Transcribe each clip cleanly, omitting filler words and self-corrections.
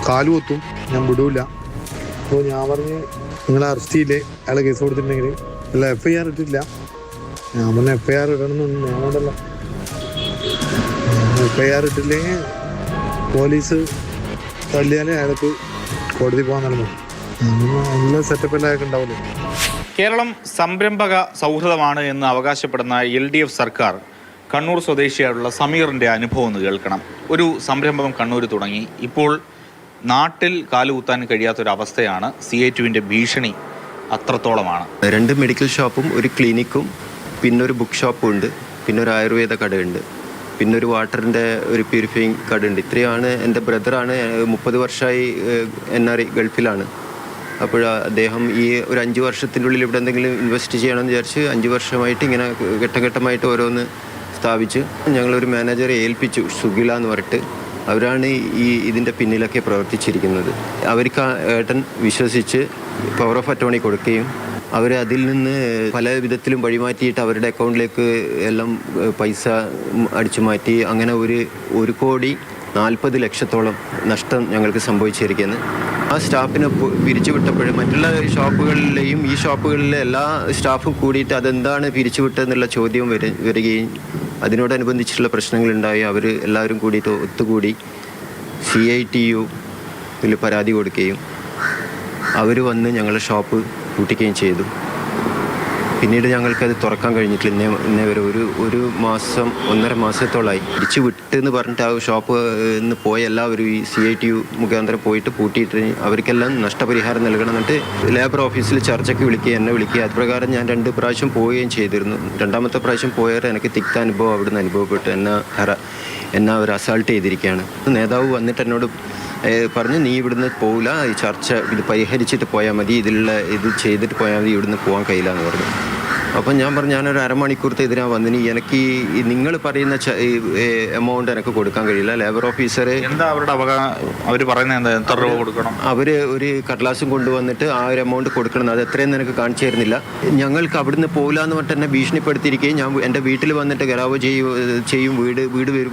കാലുകൊത്തും, ഞാൻ വിടൂല. അപ്പോൾ ഞാൻ പറഞ്ഞ് നിങ്ങളെ അറസ്റ്റ് ചെയ്യില്ലേ, അയാളെ കേസ് കൊടുത്തിട്ടുണ്ടെങ്കിൽ. അല്ല, FIR ഇട്ടില്ല. ഞാൻ പറഞ്ഞ FIR ഇടണമെന്നുണ്ട്. ഞാൻ കൊണ്ടല്ല, FIR ഇട്ടില്ലെങ്കിൽ പോലീസ് തള്ളിയാലേ അയാൾക്ക് കോടതി പോകാൻ നടന്നു. നല്ല സെറ്റപ്പെല്ലാം അയാൾക്ക് ഉണ്ടാവില്ലേ. കേരളം സംരംഭക സൗഹൃദമാണ് എന്ന് അവകാശപ്പെടുന്ന LDF സർക്കാർ കണ്ണൂർ സ്വദേശിയായുള്ള സമീറിൻ്റെ അനുഭവം ഒന്ന് കേൾക്കണം. ഒരു സംരംഭം കണ്ണൂർ തുടങ്ങി, ഇപ്പോൾ നാട്ടിൽ കാലുകുത്താൻ കഴിയാത്തൊരവസ്ഥയാണ്. CA2വിൻ്റെ ഭീഷണി അത്രത്തോളമാണ്. 2 മെഡിക്കൽ ഷോപ്പും ഒരു ക്ലിനിക്കും പിന്നെ ഒരു ബുക്ക് ഷോപ്പും ഉണ്ട്, പിന്നെ ഒരു ആയുർവേദ കടയുണ്ട്, പിന്നെ ഒരു വാട്ടറിൻ്റെ ഒരു പ്യൂരിഫയിങ് കടയുണ്ട്. ഇത്രയാണ്. എൻ്റെ ബ്രദറാണ് 30 വർഷമായി NRI ഗൾഫിലാണ്. അപ്പോൾ അദ്ദേഹം ഈ ഒരു 5 വർഷത്തിൻ്റെ ഉള്ളിൽ ഇവിടെ എന്തെങ്കിലും ഇൻവെസ്റ്റ് ചെയ്യണമെന്ന് വിചാരിച്ച് 5 വർഷമായിട്ട് ഇങ്ങനെ ഘട്ടമായിട്ട് ഓരോന്ന് സ്ഥാപിച്ച് ഞങ്ങളൊരു മാനേജറെ ഏൽപ്പിച്ചു, സുഗില എന്ന് പറഞ്ഞിട്ട്. അവരാണ് ഇതിൻ്റെ പിന്നിലൊക്കെ പ്രവർത്തിച്ചിരിക്കുന്നത്. അവർക്ക് ഏട്ടൻ വിശ്വസിച്ച് പവർ ഓഫ് അറ്റോർണി കൊടുക്കുകയും അവർ അതിൽ നിന്ന് പല വിധത്തിലും വഴിമാറ്റിയിട്ട് അവരുടെ അക്കൗണ്ടിലേക്ക് എല്ലാം പൈസ അടിച്ചു മാറ്റി. അങ്ങനെ 1,40,00,000 നഷ്ടം ഞങ്ങൾക്ക് സംഭവിച്ചിരിക്കുന്നത്. ആ സ്റ്റാഫിനെ പിരിച്ചുവിട്ടപ്പോൾ മറ്റുള്ള ഷോപ്പുകളിലെയും ഈ ഷോപ്പുകളിലെ എല്ലാ സ്റ്റാഫും കൂടിയിട്ട് അതെന്താണ് പിരിച്ചുവിട്ടതെന്നുള്ള ചോദ്യം വരികയും അതിനോടനുബന്ധിച്ചുള്ള പ്രശ്നങ്ങളുണ്ടായി. അവർ എല്ലാവരും കൂടിയിട്ട് ഒത്തുകൂടി CITU പരാതി കൊടുക്കുകയും അവർ വന്ന് ഞങ്ങളുടെ ഷോപ്പ് പൂട്ടിക്കുകയും ചെയ്തു. പിന്നീട് ഞങ്ങൾക്കത് തുറക്കാൻ കഴിഞ്ഞിട്ടില്ല. ഇന്നേ വരെ ഒരു മാസം 1.5 മാസത്തോളമായി. തിരിച്ചു വിട്ടെന്ന് പറഞ്ഞിട്ട് ആ ഷോപ്പ് നിന്ന് പോയ എല്ലാവരും ഈ CITU മുഖാന്തരം പോയിട്ട് പൂട്ടിയിട്ട് അവർക്കെല്ലാം നഷ്ടപരിഹാരം നൽകണം എന്നിട്ട് ലേബർ ഓഫീസിൽ ചർച്ചയ്ക്ക് എന്നെ വിളിക്കുക. അതുപ്രകാരം ഞാൻ 2 പ്രാവശ്യം പോവുകയും ചെയ്തിരുന്നു. 2ാമത്തെ പ്രാവശ്യം പോയാൽ എനിക്ക് തിക്ത അനുഭവം അവിടുന്ന് അനുഭവപ്പെട്ടു. എന്നെ അവർ അസാൾട്ട് ചെയ്തിരിക്കുകയാണ്. നേതാവ് വന്നിട്ട് എന്നോട് പറഞ്ഞു, നീ ഇവിടുന്ന് പോകില്ല, ഈ ചർച്ച ഇത് പരിഹരിച്ചിട്ട് പോയാൽ മതി, ഇത് ചെയ്തിട്ട് പോയാൽ മതി, ഇവിടുന്ന് പോകാൻ കഴിയില്ല എന്ന് പറഞ്ഞു. അപ്പം ഞാൻ പറഞ്ഞു, ഞാനൊരു അരമണിക്കൂറത്തെ ഇതിനാ വന്നിന്, എനിക്ക് നിങ്ങൾ പറയുന്ന എമൗണ്ട് എനിക്ക് കൊടുക്കാൻ കഴിയില്ല. ലേബർ ഓഫീസർ എന്താ അവരുടെ അവർ പറയുന്നത് എത്ര രൂപ കൊടുക്കണം? അവർ ഒരു കടലാസും കൊണ്ടുവന്നിട്ട് ആ ഒരു എമൗണ്ട് കൊടുക്കണം. അത് എത്രയെന്ന് എനിക്ക് കാണിച്ചു തരുന്നില്ല. ഞങ്ങൾക്ക് അവിടുന്ന് പോകില്ല എന്ന് പറഞ്ഞിട്ട് എന്നെ ഭീഷണിപ്പെടുത്തിയിരിക്കുകയും ഞാൻ എൻ്റെ വീട്ടിൽ വന്നിട്ട് ഗരാവ് ചെയ്യും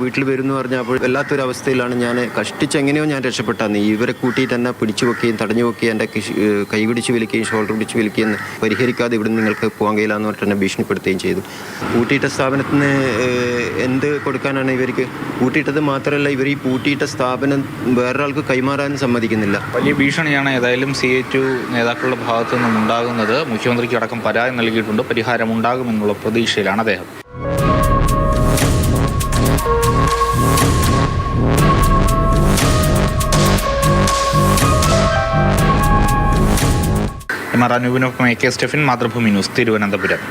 വീട്ടിൽ വരും എന്ന് പറഞ്ഞാൽ അപ്പോൾ വല്ലാത്തൊരവസ്ഥയിലാണ്. ഞാൻ കഷ്ടിച്ച് എങ്ങനെയോ ഞാൻ രക്ഷപ്പെട്ടാന്ന്. ഇവരെ കൂട്ടിയിട്ട് എന്നെ പിടിച്ചു വെക്കുകയും തടഞ്ഞു വെക്കുകയും എൻ്റെ കൈ പിടിച്ച് വലിക്കുകയും ഷോൾഡർ പിടിച്ച് വലിക്കുകയും പരിഹരിക്കാതെ ഇവിടുന്ന് നിങ്ങൾക്ക് പോകാൻ കഴിയില്ല എന്ന് പറഞ്ഞിട്ട് എന്നെ ഭീഷണിപ്പെടുത്തുകയും ചെയ്തു. പൂട്ടിയിട്ട സ്ഥാപനത്തിന് എന്ത് കൊടുക്കാനാണ് ഇവർക്ക്? പൂട്ടിയിട്ടത് മാത്രമല്ല, ഇവർ ഈ പൂട്ടിയിട്ട സ്ഥാപനം വേറൊരാൾക്ക് കൈമാറാനും സമ്മതിക്കുന്നില്ല. വലിയ ഭീഷണിയാണ് ഏതായാലും CA2 നേതാക്കളുടെ ഭാഗത്തു നിന്നും ഉണ്ടാകുന്നത്. മുഖ്യമന്ത്രിക്ക് അടക്കം പരാതി നൽകിയിട്ടുണ്ട്. പരിഹാരം ഉണ്ടാകുമെന്നുള്ള പ്രതീക്ഷയിലാണ് അദ്ദേഹം. അനൂപിനൊപ്പം AK സ്റ്റെഫിൻ, മാതൃഭൂമി ന്യൂസ്, തിരുവനന്തപുരം.